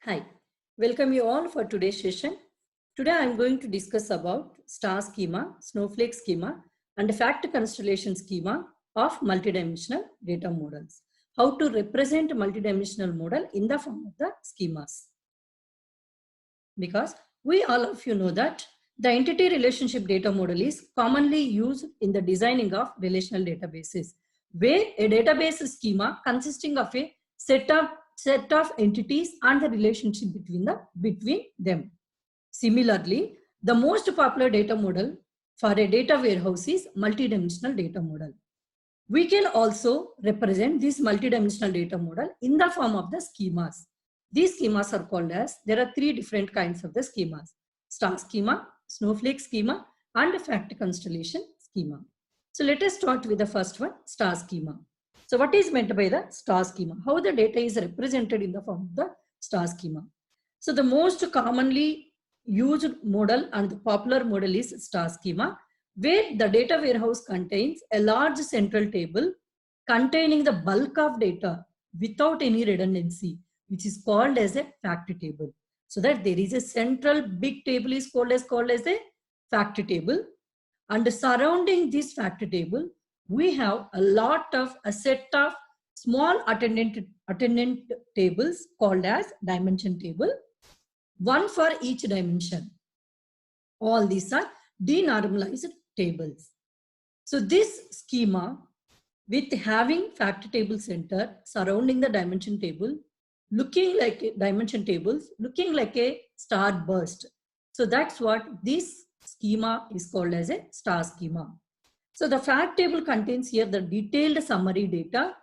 Hi, welcome you all for today's session. Today I am going to discuss about star schema, snowflake schema, and fact constellation schema of multidimensional data models. How to represent multidimensional model in the form of the schemas. Because we all of you know that the entity relationship data model is commonly used in the designing of relational databases, where a database schema consisting of a set of entities and the relationship between them. Similarly, the most popular data model for a data warehouse is multidimensional data model. We can also represent this multidimensional data model in the form of the schemas. These schemas are called as, there are three different kinds of the schemas: star schema, snowflake schema, and fact constellation schema. So let us start with the first one, star schema. So what is meant by the star schema? How the data is represented in the form of the star schema? So the most commonly used model and the popular model is star schema, where the data warehouse contains a large central table containing the bulk of data without any redundancy, which is called as a fact table. So that there is a central big table is called as a fact table, and surrounding this fact table we have a set of small attendant tables called as dimension table, one for each dimension. All these are denormalized tables. So this schema, with having fact table center surrounding the dimension table, looking like a dimension tables, looking like a star burst. So that's what this schema is called as a star schema. So the fact table contains here the detailed summary data,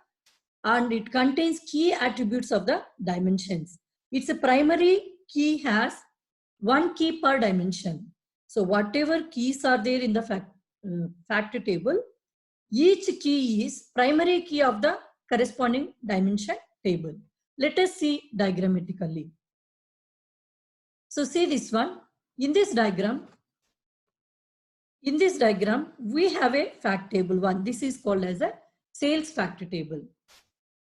and it contains key attributes of the dimensions. Its a primary key has one key per dimension. So whatever keys are there in the fact table, each key is primary key of the corresponding dimension table. Let us see diagrammatically. So see this one. In this diagram, we have a fact table one. This is called as a sales fact table.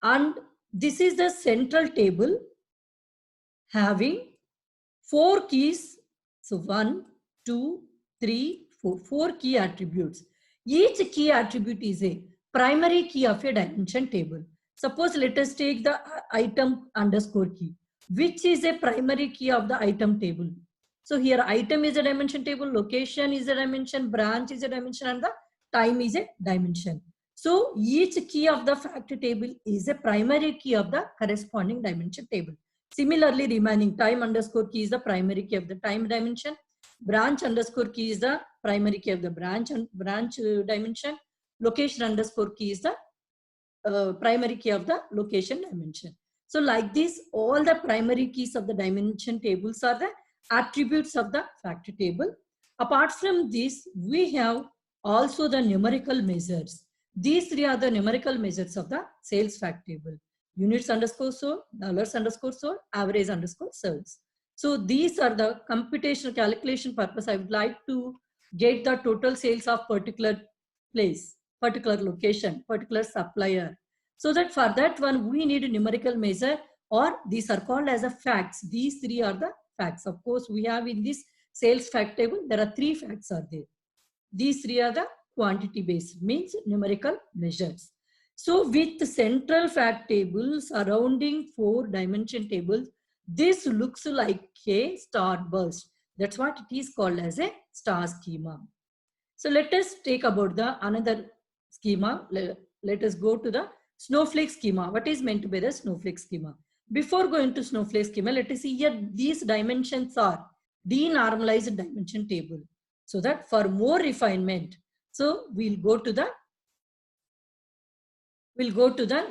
And this is the central table having 4 keys. So 1, 2, 3, 4. 4 key attributes. Each key attribute is a primary key of a dimension table. Suppose let us take the item underscore key, which is a primary key of the item table. So here item is a dimension table, location is a dimension, branch is a dimension, and the time is a dimension. So each key of the fact table is a primary key of the corresponding dimension table. Similarly, remaining time underscore key is the primary key of the time dimension. Branch underscore key is the primary key of the branch dimension. Location underscore key is the primary key of the location dimension. So like this, all the primary keys of the dimension tables are the attributes of the fact table. Apart from this, we have also the numerical measures. These three are the numerical measures of the sales fact table: units underscore sold, dollars underscore sold, average underscore sales. So these are the computational calculation purpose. I would like to get the total sales of particular place, particular location, particular supplier. So that for that one, we need a numerical measure, or these are called as a facts. These three are the facts. Of course, we have in this sales fact table, there are 3 facts are there. These 3 are the quantity based, means numerical measures. So with the central fact table surrounding 4 dimension tables, this looks like a star burst. That's what it is called as a star schema. So let us take about the another schema. Let us go to the snowflake schema. What is meant by the snowflake schema? Before going to snowflake schema, let us see here these dimensions are denormalized dimension table. So that for more refinement, so we'll go to the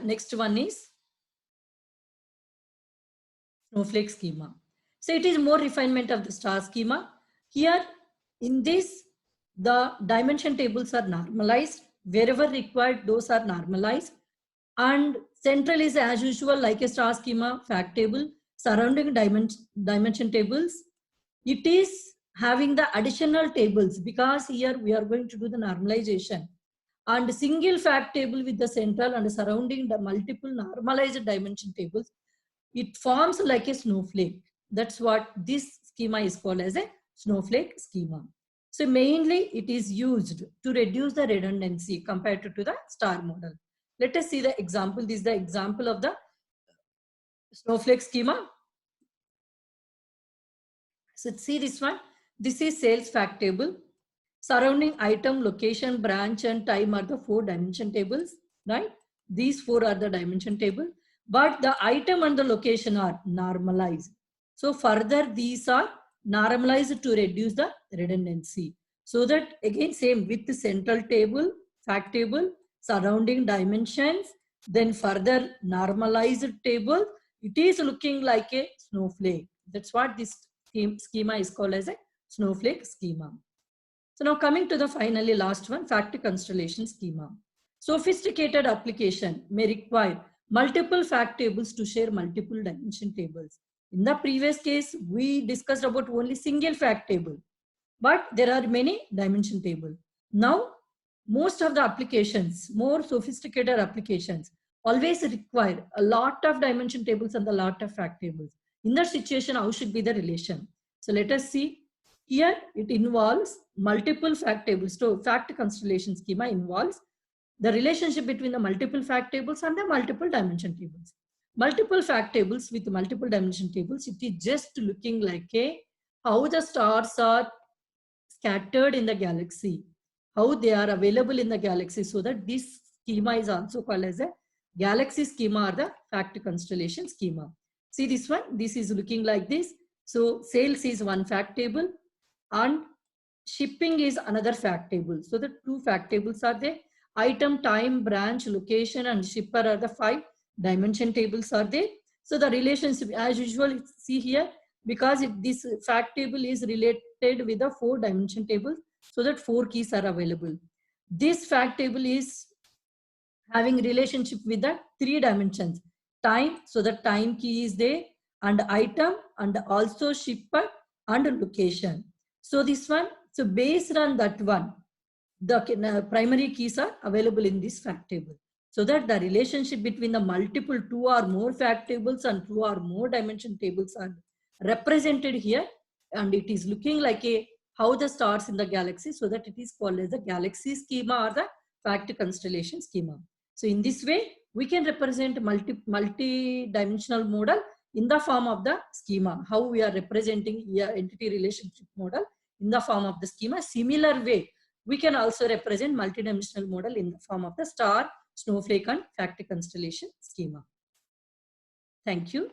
next one is snowflake schema. So it is more refinement of the star schema. Here in this, the dimension tables are normalized. Wherever required, those are normalized. And central is as usual like a star schema fact table surrounding dimension tables. It is having the additional tables because here we are going to do the normalization. And single fact table with the central and surrounding the multiple normalized dimension tables. it forms like a snowflake. That's what this schema is called as a snowflake schema. So mainly it is used to reduce the redundancy compared to the star model. Let us see the example. This is the example of the snowflake schema. So see this one. This is sales fact table. Surrounding item, location, branch, and time are the 4 dimension tables, right? These 4 are the dimension table, but the item and the location are normalized. So further, these are normalized to reduce the redundancy. So that again, same with the central table, fact table, surrounding dimensions, then further normalized table, it is looking like a snowflake. That's what this schema is called as a snowflake schema. So now coming to the finally last one, fact constellation schema. Sophisticated application may require multiple fact tables to share multiple dimension tables. In the previous case, we discussed about only single fact table, but there are many dimension table. Now, most of the applications, more sophisticated applications, always require a lot of dimension tables and a lot of fact tables. In that situation, how should be the relation? So let us see. Here, it involves multiple fact tables. So fact constellation schema involves the relationship between the multiple fact tables and the multiple dimension tables. Multiple fact tables with multiple dimension tables, it is just looking like a how the stars are scattered in the galaxy, how they are available in the galaxy, so that this schema is also called as a galaxy schema or the fact constellation schema. See this one, this is looking like this. So sales is one fact table and shipping is another fact table. So the 2 fact tables are there. Item, time, branch, location, and shipper are the 5 dimension tables are there. So the relationship, as usual, see here, because this fact table is related with the 4 dimension table, so that 4 keys are available. This fact table is having relationship with the 3 dimensions. Time, so the time key is there, and item, and also shipper and location. So this one, so based on that one, the primary keys are available in this fact table. So that the relationship between the multiple 2 or more fact tables and 2 or more dimension tables are represented here. And it is looking like a how the stars in the galaxy, so that it is called as the galaxy schema or the fact constellation schema. So in this way, we can represent multi-dimensional model in the form of the schema. How we are representing here entity relationship model in the form of the schema. Similar way, we can also represent multidimensional model in the form of the star, snowflake, and fact constellation schema. Thank you.